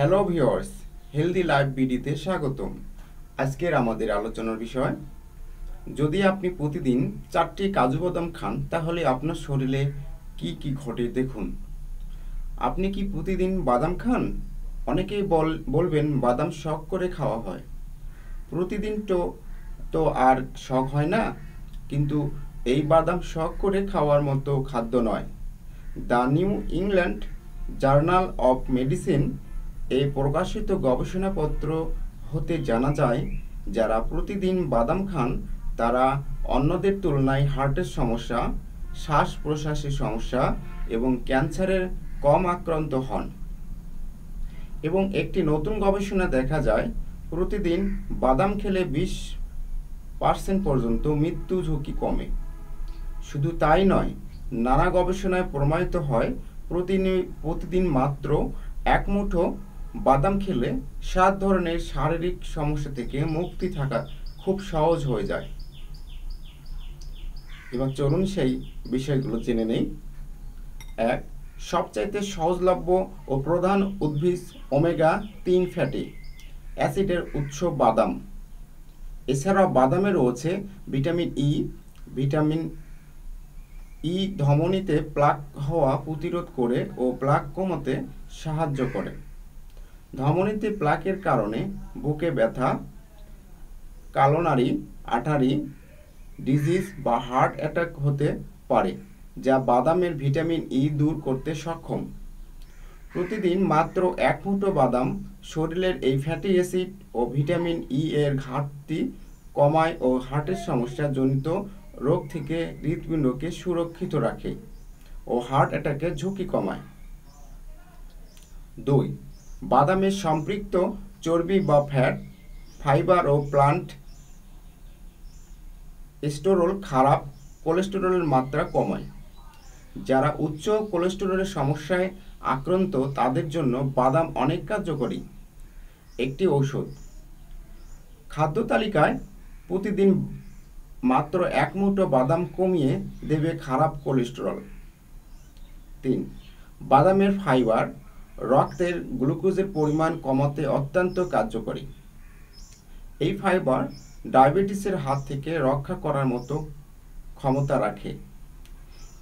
Hello viewers, healthy life বিডিতে স্বাগতম। আজকের আমাদের আলোচনার বিষয়, যদি আপনি প্রতিদিন 4টি কাজু বাদাম খান তাহলে আপনার শরীরে কি কি ঘটে দেখুন। আপনি কি প্রতিদিন বাদাম খান? অনেকেই বলবেন বাদাম শখ করে খাওয়া হয়। প্রতিদিন তো আর শখ হয় না, কিন্তু এই বাদাম শখ করে খাওয়ার মতো খাদ্য নয়। The new England journal of medicine এই প্রকাশিত গবেষণাপত্র হতে জানা যায়, যারা প্রতিদিন বাদাম খান তারা অন্যদের তুলনায় হার্টের সমস্যা, শ্বাস প্রশ্বাসের সমস্যা এবং ক্যান্সারের কম আক্রান্ত হন। এবং একটি নতুন গবেষণা দেখা যায়, প্রতিদিন বাদাম খেলে 20% পর্যন্ত মৃত্যু ঝুঁকি কমে। শুধু তাই নয়, নানা গবেষণায় প্রমাণিত হয় প্রতিদিন মাত্র এক মুঠো বাদাম খেলে 7 ধরনের শারীরিক সমস্যা থেকে মুক্তি থাকা খুব সহজ হয়ে যায়। এবার চলুন সেই বিষয়গুলো জেনে নেই। 1. সবচাইতে সহজলভ্য ও প্রধান উদ্ভিদ ওমেগা 3 ফ্যাটি অ্যাসিডের উৎস বাদাম। এছাড়াও বাদামে রয়েছে ভিটামিন ই। ভিটামিন ই ধমনীতে প্লাক হওয়া প্রতিরোধ করে ও প্লাক কমাতে সাহায্য করে। ধমনীতে প্লাকের কারণে বুকে ব্যথা, কালোনারি আর্টারি ডিজিজ বা হার্ট অ্যাটাক হতে পারে, যা বাদামের ভিটামিন ই দূর করতে সক্ষম। প্রতিদিন মাত্র এক মুঠো বাদাম শরীরের এই ফ্যাটি অ্যাসিড ও ভিটামিন ই এর ঘাটতি কমায় ও হার্টের সমস্যাজনিত রোগ থেকে হৃৎপিণ্ডকে সুরক্ষিত রাখে ও হার্ট অ্যাটাকের ঝুঁকি কমায়। 2. বাদামের সম্পৃক্ত চর্বি বা ফ্যাট, ফাইবার ও প্লান্ট স্টোরল খারাপ কোলেস্টেরলের মাত্রা কমায়। যারা উচ্চ কোলেস্টেরলের সমস্যায় আক্রান্ত তাদের জন্য বাদাম অনেক কার্যকরী একটি ঔষধ। খাদ্য তালিকায় প্রতিদিন মাত্র এক মুঠো বাদাম কমিয়ে দেবে খারাপ কোলেস্টেরল। 3. বাদামের ফাইবার রক্তের গ্লুকোজের পরিমাণ কমাতে অত্যন্ত কার্যকরী। এই ফাইবার ডায়াবেটিসের হাত থেকে রক্ষা করার মতো ক্ষমতা রাখে।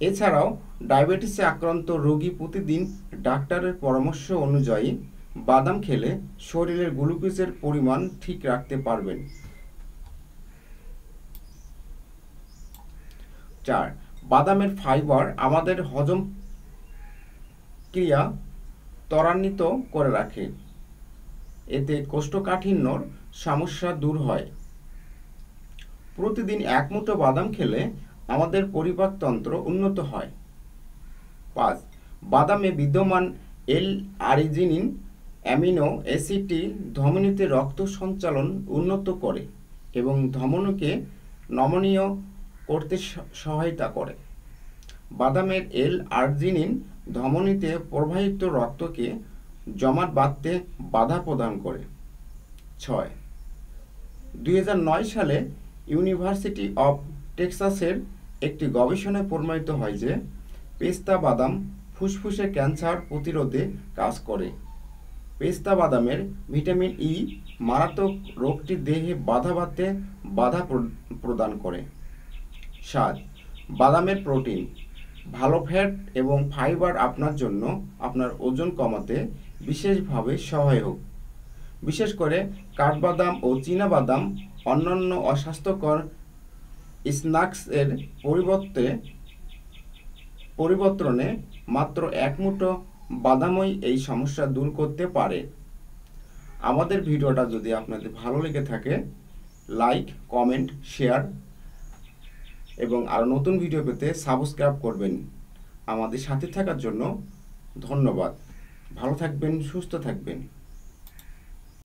এছাড়াও ডায়াবেটিসে আক্রান্ত রোগী প্রতিদিন ডাক্তারের পরামর্শ অনুযায়ী বাদাম খেলে শরীরের গ্লুকোজের পরিমাণ ঠিক রাখতে পারবেন। 4. বাদামের ফাইবার আমাদের হজম ক্রিয়া ত্বরান্বিত করে রাখে। এতে কোষ্ঠকাঠিন্যর সমস্যা দূর হয়। প্রতিদিন এক মুঠো বাদাম খেলে আমাদের পরিপাকতন্ত্র উন্নত হয়। 5. বাদামে বিদ্যমান এল-আর্জিনিন অ্যামিনো অ্যাসিডটি ধমনীতে রক্ত সঞ্চালন উন্নত করে এবং ধমনীকে নমনীয় করতে সহায়তা করে। বাদামের এল-আর্জিনিন ধমনীতে প্রবাহিত রক্তকে জমাট বাঁধতে বাধা প্রদান করে। 6. 2009 সালে ইউনিভার্সিটি অব টেক্সাসের একটি গবেষণায় প্রমাণিত হয় যে পেস্তা বাদাম ফুসফুসে ক্যান্সার প্রতিরোধে কাজ করে। পেস্তা বাদামের ভিটামিন ই মারাত্মক রোগটি দেহে বাধা প্রদান করে। 7. বাদামের প্রোটিন ভালো ফ্যাট এবং ফাইবার আপনার জন্য আপনার ওজন কমাতে বিশেষভাবে সহায়ক। বিশেষ করে কাঠবাদাম ও চীনাবাদাম অন্যান্য অস্বাস্থ্যকর স্ন্যাক্সের পরিবর্তনে মাত্র এক মুঠো বাদামই এই সমস্যা দূর করতে পারে। আমাদের ভিডিওটা যদি আপনাদের ভালো লেগে থাকে, লাইক, কমেন্ট, শেয়ার এবং আরও নতুন ভিডিও পেতে সাবস্ক্রাইব করবেন। আমাদের সাথে থাকার জন্য ধন্যবাদ। ভালো থাকবেন, সুস্থ থাকবেন।